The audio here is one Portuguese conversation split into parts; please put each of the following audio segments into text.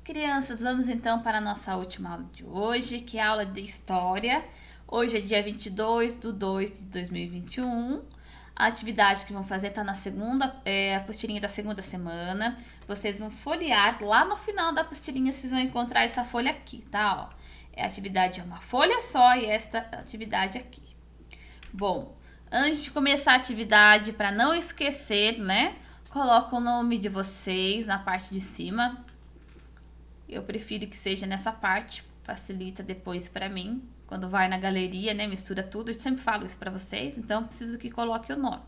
Crianças, vamos então para a nossa última aula de hoje, que é a aula de História. Hoje é dia 22/2/2021. A atividade que vão fazer está na segunda, a apostilinha da segunda semana. Vocês vão folhear, lá no final da apostilinha vocês vão encontrar essa folha aqui, tá? Ó, a atividade é uma folha só e esta atividade aqui. Bom, antes de começar a atividade, para não esquecer, né? Coloca o nome de vocês na parte de cima. Eu prefiro que seja nessa parte, facilita depois para mim. Quando vai na galeria, né, mistura tudo. Eu sempre falo isso para vocês, então preciso que coloque o nome.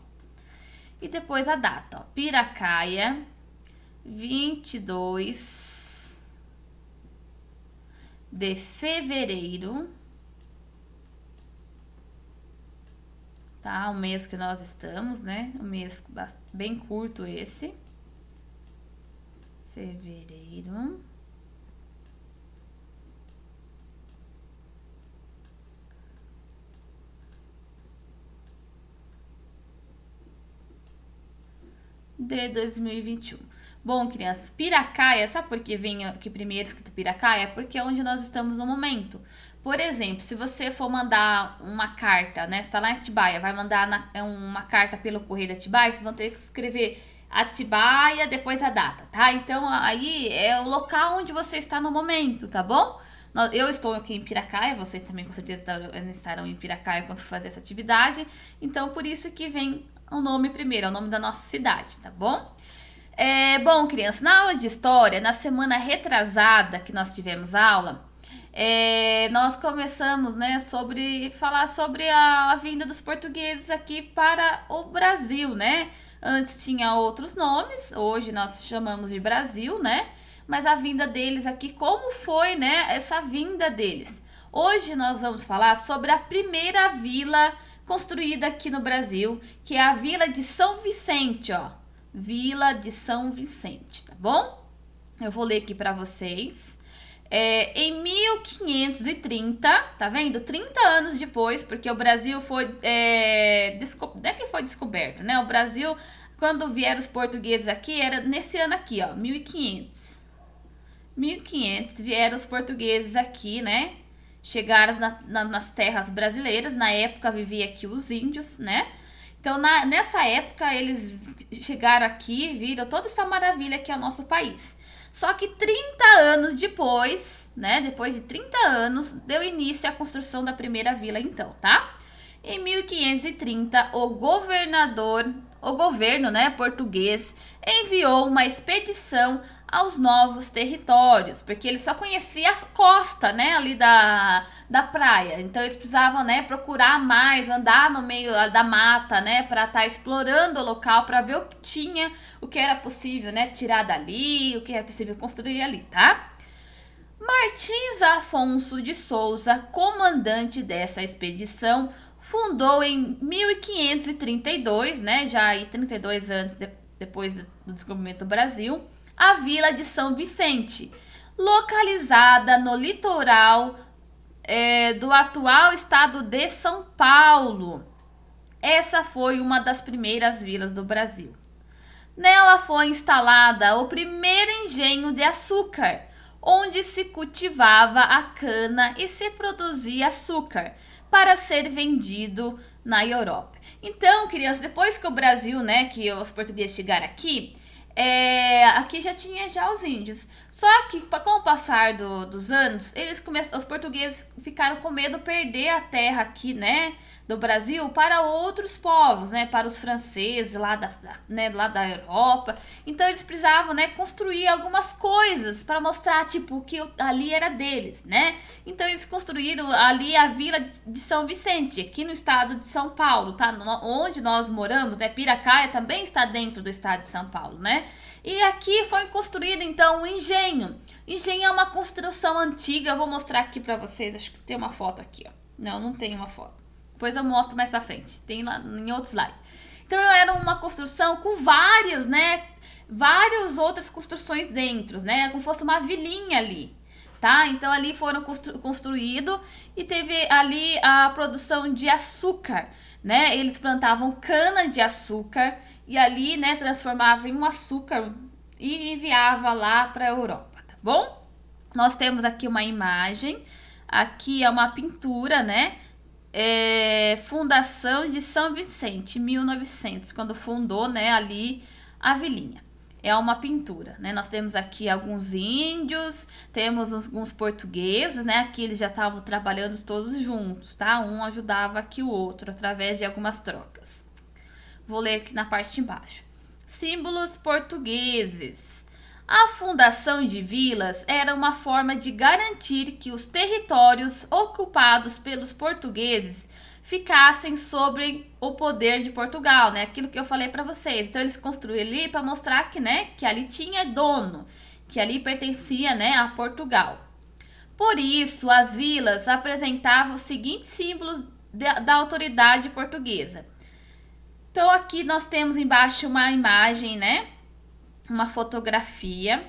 E depois a data, ó. Piracaia, 22 de fevereiro. Tá? O mês que nós estamos, né? Um mês bem curto esse. Fevereiro. De 2021. Bom, crianças, Piracaia, sabe por que vem aqui primeiro escrito Piracaia? Porque é onde nós estamos no momento. Por exemplo, se você for mandar uma carta, né? Você está lá em Atibaia, vai mandar uma carta pelo correio de Atibaia, vocês vão ter que escrever Atibaia, depois a data, tá? Então, aí é o local onde você está no momento, tá bom? Eu estou aqui em Piracaia, vocês também com certeza estarão em Piracaia quando for fazer essa atividade. Então, por isso que vem o nome primeiro, é o nome da nossa cidade, tá bom? Bom, crianças, na aula de história, na semana retrasada que nós tivemos aula, nós começamos, né, falar sobre a vinda dos portugueses aqui para o Brasil, né? Antes tinha outros nomes, hoje nós chamamos de Brasil, né? Mas a vinda deles aqui, como foi, né, essa vinda deles? Hoje nós vamos falar sobre a primeira vila construída aqui no Brasil, que é a Vila de São Vicente, ó. Vila de São Vicente, tá bom? Eu vou ler aqui para vocês. Em 1530, tá vendo? 30 anos depois, porque o Brasil foi... não é que foi descoberto, né? O Brasil, quando vieram os portugueses aqui, era nesse ano aqui, ó, 1500. 1500 vieram os portugueses aqui, né? Chegaram nas terras brasileiras. Na época vivia aqui os índios, né? Então, nessa época, eles chegaram aqui, viram toda essa maravilha que é o nosso país. Só que 30 anos depois, né? Depois de 30 anos, deu início à construção da primeira vila, então, tá? Em 1530, o governo, né, português enviou uma expedição aos novos territórios, porque eles só conheciam a costa, né, ali da praia. Então eles precisavam, né, procurar mais, andar no meio da mata, né, para estar explorando o local, para ver o que tinha, o que era possível, né, tirar dali, o que era possível construir ali, tá? Martins Afonso de Souza, comandante dessa expedição, fundou em 1532, né, já aí 32 anos depois do descobrimento do Brasil, a Vila de São Vicente, localizada no litoral do atual estado de São Paulo. Essa foi uma das primeiras vilas do Brasil. Nela foi instalada o primeiro engenho de açúcar, onde se cultivava a cana e se produzia açúcar para ser vendido na Europa. Então, crianças, depois que o Brasil, né, que os portugueses chegaram aqui, aqui já tinha os índios. Só que com o passar dos anos, os portugueses ficaram com medo de perder a terra aqui, né, do Brasil para outros povos, né, para os franceses lá da Europa. Então eles precisavam, né, construir algumas coisas para mostrar tipo que ali era deles, né? Então eles construíram ali a Vila de São Vicente, aqui no estado de São Paulo, tá? Onde nós moramos, né? Piracaia também está dentro do estado de São Paulo, né? E aqui foi construído então um engenho. Engenho é uma construção antiga, eu vou mostrar aqui para vocês, acho que tem uma foto aqui, ó. Não tem uma foto. Depois eu mostro mais pra frente. Tem lá em outro slide. Então era uma construção com várias outras construções dentro, né? Como fosse uma vilinha ali, tá? Então ali foram construído e teve ali a produção de açúcar, né? Eles plantavam cana de açúcar e ali, né, transformava em um açúcar e enviava lá para a Europa, tá bom? Nós temos aqui uma imagem, aqui é uma pintura, né? Fundação de São Vicente, 1900, quando fundou, né, ali a vilinha. É uma pintura, né? Nós temos aqui alguns índios, temos alguns portugueses, né? Aqui eles já estavam trabalhando todos juntos, tá? Um ajudava aqui o outro através de algumas trocas. Vou ler aqui na parte de baixo. Símbolos portugueses. A fundação de vilas era uma forma de garantir que os territórios ocupados pelos portugueses ficassem sob o poder de Portugal, né? Aquilo que eu falei para vocês. Então eles construíram ali para mostrar que, né, que ali tinha dono, que ali pertencia, né, a Portugal. Por isso, as vilas apresentavam os seguintes símbolos da autoridade portuguesa. Então aqui nós temos embaixo uma imagem, né? Uma fotografia.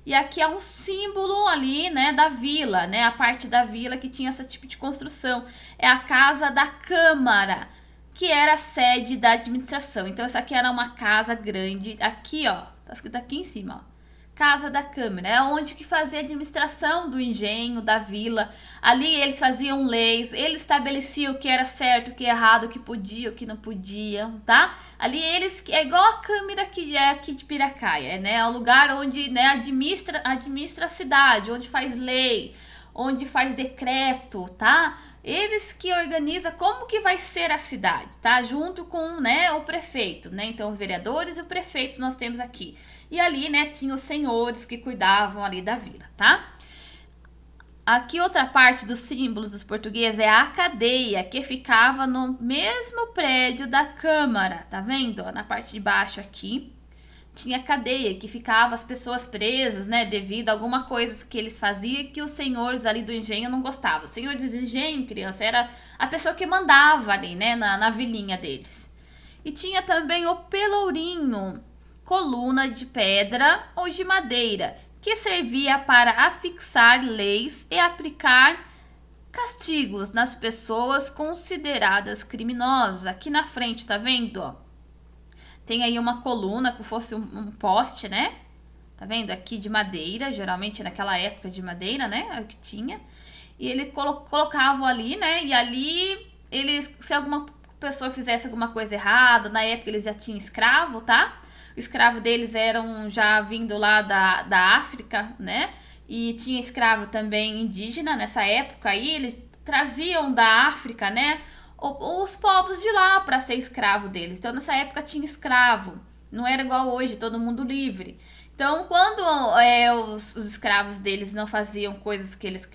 E aqui é um símbolo ali, né, da vila, né? A parte da vila que tinha esse tipo de construção. É a Casa da Câmara, que era a sede da administração. Então essa aqui era uma casa grande. Aqui, ó, tá escrito aqui em cima, ó. Casa da Câmara, é onde que fazia a administração do engenho, da vila. Ali eles faziam leis, eles estabeleciam o que era certo, o que era errado, o que podia, o que não podia, tá? Ali eles, é igual a Câmara que é aqui de Piracaia, né? É o lugar onde, né, administra a cidade, onde faz lei, onde faz decreto, tá? Eles que organizam como que vai ser a cidade, tá? Junto com, né, o prefeito, né? Então, os vereadores e o prefeito nós temos aqui. E ali, né, tinha os senhores que cuidavam ali da vila, tá? Aqui outra parte dos símbolos dos portugueses é a cadeia, que ficava no mesmo prédio da Câmara, tá vendo? Na parte de baixo aqui tinha cadeia, que ficava as pessoas presas, né, devido a alguma coisa que eles faziam que os senhores ali do engenho não gostavam. O senhor do engenho, criança, era a pessoa que mandava ali, né, na vilinha deles. E tinha também o pelourinho, coluna de pedra ou de madeira, que servia para afixar leis e aplicar castigos nas pessoas consideradas criminosas. Aqui na frente, tá vendo, ó? Tem aí uma coluna que fosse um poste, né? Tá vendo? Aqui de madeira, geralmente naquela época de madeira, né? É o que tinha. E ele colocava ali, né? E ali, eles, se alguma pessoa fizesse alguma coisa errada, na época eles já tinham escravo, tá? O escravo deles eram já vindo lá da África, né? E tinha escravo também indígena nessa época aí, eles traziam da África, né? Os povos de lá para ser escravo deles. Então nessa época tinha escravo, não era igual hoje, todo mundo livre. Então quando os escravos deles não faziam coisas que eles,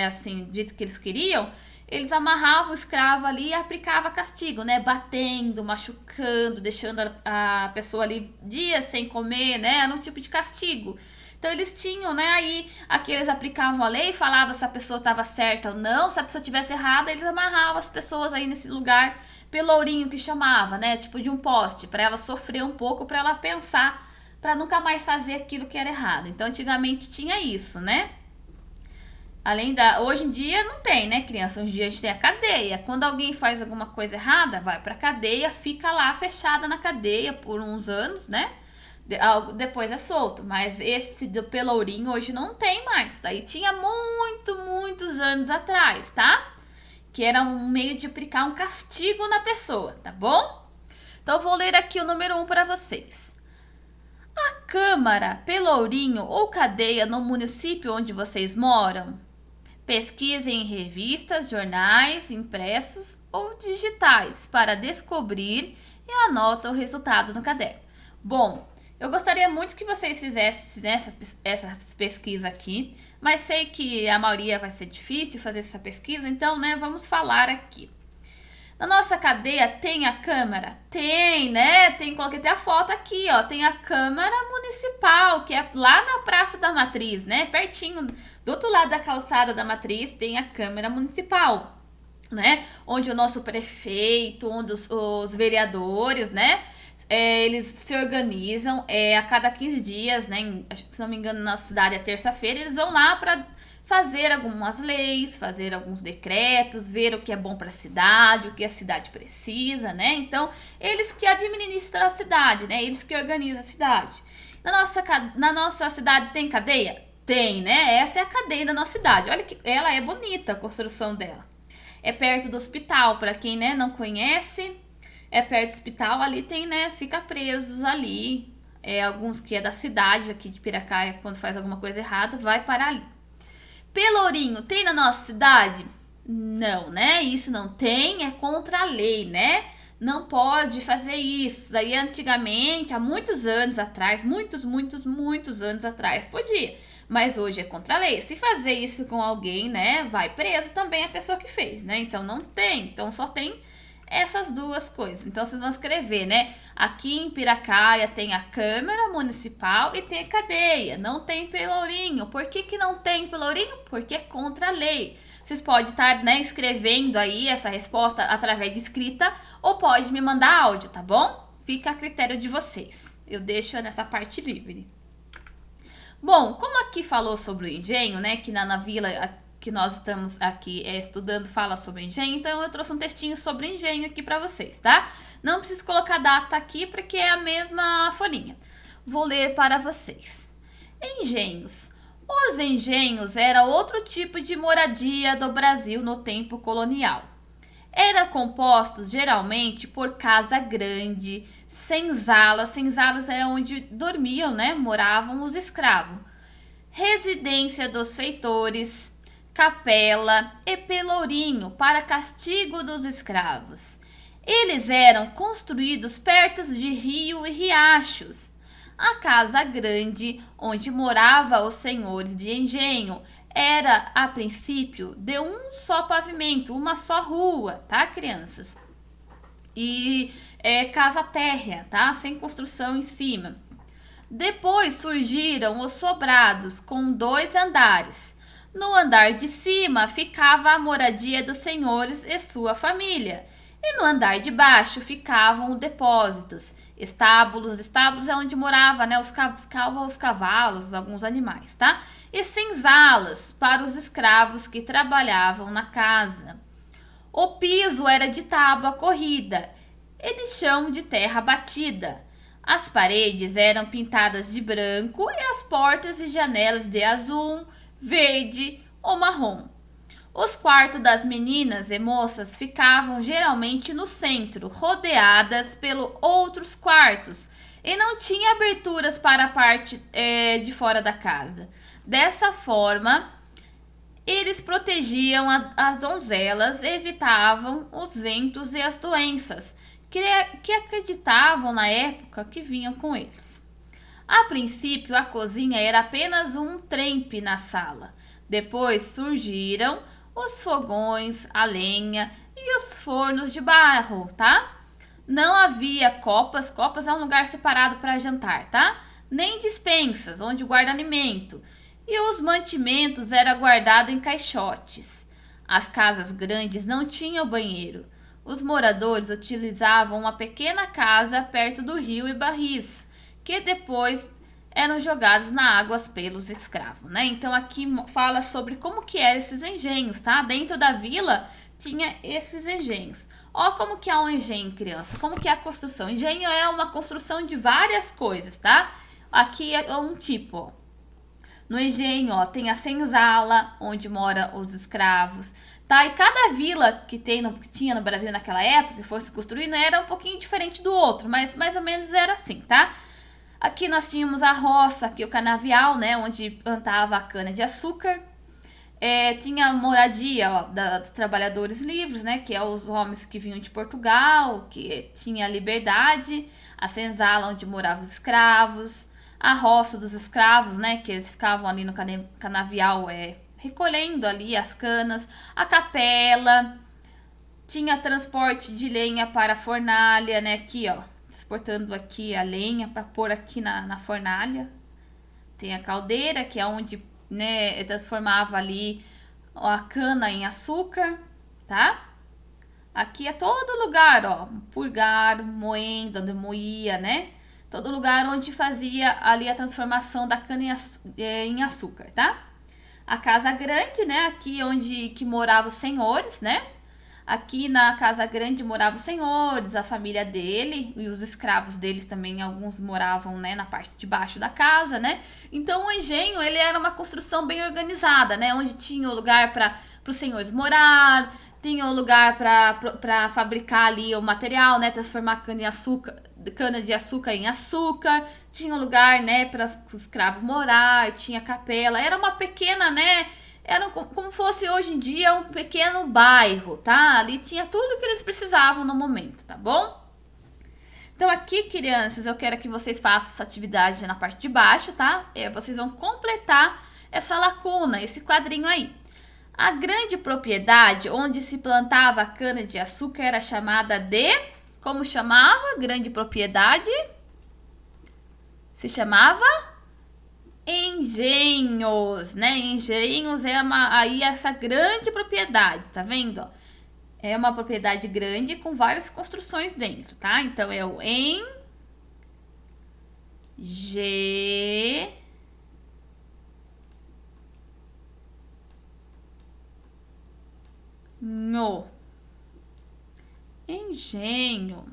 assim, do jeito que eles queriam, eles amarravam o escravo ali e aplicavam castigo, né? Batendo, machucando, deixando a pessoa ali dias sem comer, né? Era um tipo de castigo. Então eles tinham, né, aí aqui eles aplicavam a lei, falavam se a pessoa estava certa ou não, se a pessoa tivesse errada, eles amarravam as pessoas aí nesse lugar, pelourinho que chamava, né, tipo de um poste, para ela sofrer um pouco, para ela pensar, para nunca mais fazer aquilo que era errado. Então antigamente tinha isso, né? Hoje em dia não tem, né, criança? Hoje em dia a gente tem a cadeia. Quando alguém faz alguma coisa errada, vai pra cadeia, fica lá fechada na cadeia por uns anos, né? Depois é solto, mas esse do pelourinho hoje não tem mais, tá? E tinha muitos anos atrás, tá? Que era um meio de aplicar um castigo na pessoa, tá bom? Então eu vou ler aqui o número 1 para vocês. A Câmara, pelourinho ou cadeia no município onde vocês moram? Pesquisem em revistas, jornais, impressos ou digitais para descobrir e anota o resultado no caderno. Bom, eu gostaria muito que vocês fizessem essa pesquisa aqui, mas sei que a maioria vai ser difícil fazer essa pesquisa, então, né, vamos falar aqui. Na nossa cadeia tem a Câmara? Tem, né? Coloquei até a foto aqui, ó. Tem a Câmara Municipal, que é lá na Praça da Matriz, né? Pertinho, do outro lado da calçada da Matriz, tem a Câmara Municipal, né? Onde o nosso prefeito, onde os vereadores, né? Eles se organizam a cada 15 dias, né? Se não me engano, na cidade é terça-feira, eles vão lá para fazer algumas leis, fazer alguns decretos, ver o que é bom para a cidade, o que a cidade precisa, né? Então, eles que administram a cidade, né? Eles que organizam a cidade. Na nossa cidade tem cadeia? Tem, né? Essa é a cadeia da nossa cidade. Olha que ela é bonita, a construção dela. É perto do hospital, para quem, né, não conhece, é perto do hospital, ali tem, né, fica presos ali. Alguns que é da cidade aqui de Piracaia, quando faz alguma coisa errada, vai para ali. Pelourinho tem na nossa cidade? Não, né? Isso não tem, é contra a lei, né? Não pode fazer isso. Daí antigamente, há muitos anos atrás, muitos anos atrás, podia. Mas hoje é contra a lei. Se fazer isso com alguém, né, vai preso também a pessoa que fez, né? Então não tem. Então só tem essas duas coisas. Então vocês vão escrever, né? Aqui em Piracaia tem a Câmara Municipal e tem a cadeia. Não tem Pelourinho. Por que não tem Pelourinho? Porque é contra a lei. Vocês podem estar, né, escrevendo aí essa resposta através de escrita ou pode me mandar áudio, tá bom? Fica a critério de vocês. Eu deixo nessa parte livre. Bom, como aqui falou sobre o engenho, né, que na vila que nós estamos aqui estudando fala sobre engenho, então eu trouxe um textinho sobre engenho aqui para vocês, tá? Não preciso colocar data aqui porque é a mesma folhinha. Vou ler para vocês. Engenhos. Os engenhos era outro tipo de moradia do Brasil no tempo colonial. Eram compostos geralmente por casa grande, senzalas. Senzalas é onde dormiam, né? Moravam os escravos. Residência dos feitores, capela e pelourinho para castigo dos escravos. Eles eram construídos perto de rio e riachos. A casa grande, onde moravam os senhores de engenho, era, a princípio, de um só pavimento, uma só rua, tá, crianças? E casa térrea, tá? Sem construção em cima. Depois surgiram os sobrados, com 2 andares. No andar de cima ficava a moradia dos senhores e sua família. E no andar de baixo ficavam depósitos, estábulos. Estábulos é onde morava, né, ficavam os cavalos, alguns animais, tá? E senzalas para os escravos que trabalhavam na casa. O piso era de tábua corrida e de chão de terra batida. As paredes eram pintadas de branco e as portas e janelas de azul, verde ou marrom. Os quartos das meninas e moças ficavam geralmente no centro, rodeadas pelos outros quartos, e não tinha aberturas para a parte de fora da casa. Dessa forma, eles protegiam as donzelas e evitavam os ventos e as doenças que acreditavam na época que vinham com eles. A princípio, a cozinha era apenas um trempe na sala. Depois surgiram os fogões, a lenha e os fornos de barro, tá? Não havia copas, copas é um lugar separado para jantar, tá? Nem despensas, onde guarda alimento. E os mantimentos eram guardados em caixotes. As casas grandes não tinham banheiro. Os moradores utilizavam uma pequena casa perto do rio e barris, que depois eram jogados na água pelos escravos, né? Então aqui fala sobre como que eram esses engenhos, tá? Dentro da vila tinha esses engenhos. Ó como que é um engenho, criança, como que é a construção. Engenho é uma construção de várias coisas, tá? Aqui é um tipo, ó. No engenho, ó, tem a senzala, onde moram os escravos, tá? E cada vila que tinha no Brasil naquela época, que fosse construída, era um pouquinho diferente do outro, mas mais ou menos era assim, tá? Aqui nós tínhamos a roça, aqui o canavial, né, onde plantava a cana de açúcar. Tinha a moradia, ó, dos trabalhadores livres, né, que é os homens que vinham de Portugal, que tinha a liberdade. A senzala, onde moravam os escravos. A roça dos escravos, né, que eles ficavam ali no canavial, recolhendo ali as canas. A capela, tinha transporte de lenha para a fornalha, né, aqui, ó, transportando aqui a lenha para pôr aqui na fornalha. Tem a caldeira, que é onde, né, transformava ali a cana em açúcar, tá? Aqui é todo lugar, ó, purgar, moendo, onde moía, né? Todo lugar onde fazia ali a transformação da cana em açúcar, tá? A casa grande, né? Aqui onde que moravam os senhores, né? Aqui na Casa Grande moravam os senhores, a família dele e os escravos deles também, alguns moravam, né, na parte de baixo da casa, né? Então o engenho, ele era uma construção bem organizada, né, onde tinha o lugar para os senhores morar, tinha o lugar para fabricar ali o material, né, transformar cana de açúcar em açúcar, tinha um lugar, né, para os escravos morar, tinha capela, era uma pequena, né, era como fosse hoje em dia um pequeno bairro, tá? Ali tinha tudo que eles precisavam no momento, tá bom? Então aqui, crianças, eu quero que vocês façam essa atividade na parte de baixo, tá? Vocês vão completar essa lacuna, esse quadrinho aí. A grande propriedade onde se plantava a cana de açúcar era chamada de... Como chamava? Grande propriedade? Se chamava engenhos, né? Engenhos é aí essa grande propriedade, tá vendo? É uma propriedade grande com várias construções dentro, tá? Então é o engenho.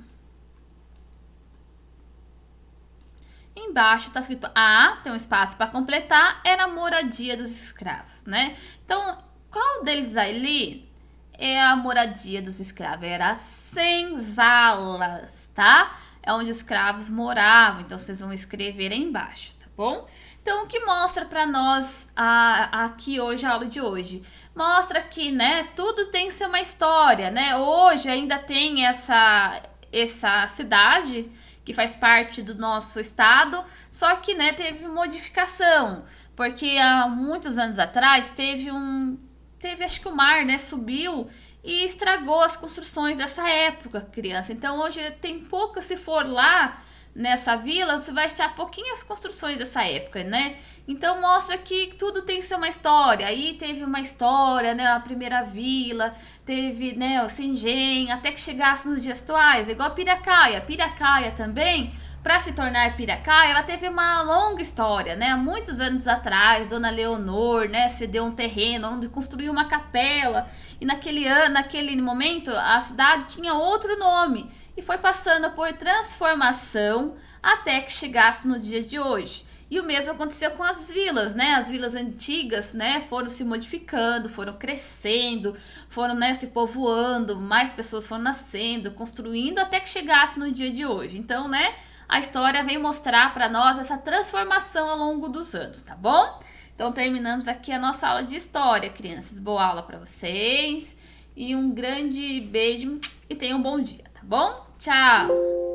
Embaixo está escrito A, tem um espaço para completar, era a moradia dos escravos, né? Então, qual deles ali é a moradia dos escravos? Era as senzalas, tá? É onde os escravos moravam, então vocês vão escrever aí embaixo, tá bom? Então, o que mostra para nós aqui hoje, a aula de hoje? Mostra que, né, tudo tem uma história, né? Hoje ainda tem essa cidade que faz parte do nosso estado, só que, né, teve modificação, porque há muitos anos atrás acho que o mar, né, subiu e estragou as construções dessa época, criança. Então hoje tem pouco, se for lá nessa vila, você vai achar pouquinhas construções dessa época, né? Então mostra que tudo tem uma história. Aí teve uma história, né? A primeira vila, teve, né, o Sengem, até que chegasse nos dias atuais, igual a Piracaia. Piracaia também, para se tornar Piracaia, ela teve uma longa história, né? Há muitos anos atrás, Dona Leonor, né, cedeu um terreno onde construiu uma capela. E naquele momento, a cidade tinha outro nome. E foi passando por transformação até que chegasse no dia de hoje. E o mesmo aconteceu com as vilas, né? As vilas antigas, né, foram se modificando, foram crescendo, foram, né, se povoando, mais pessoas foram nascendo, construindo até que chegasse no dia de hoje. Então, né, a história vem mostrar para nós essa transformação ao longo dos anos, tá bom? Então, terminamos aqui a nossa aula de história, crianças. Boa aula para vocês e um grande beijo e tenham um bom dia, tá bom? Tchau!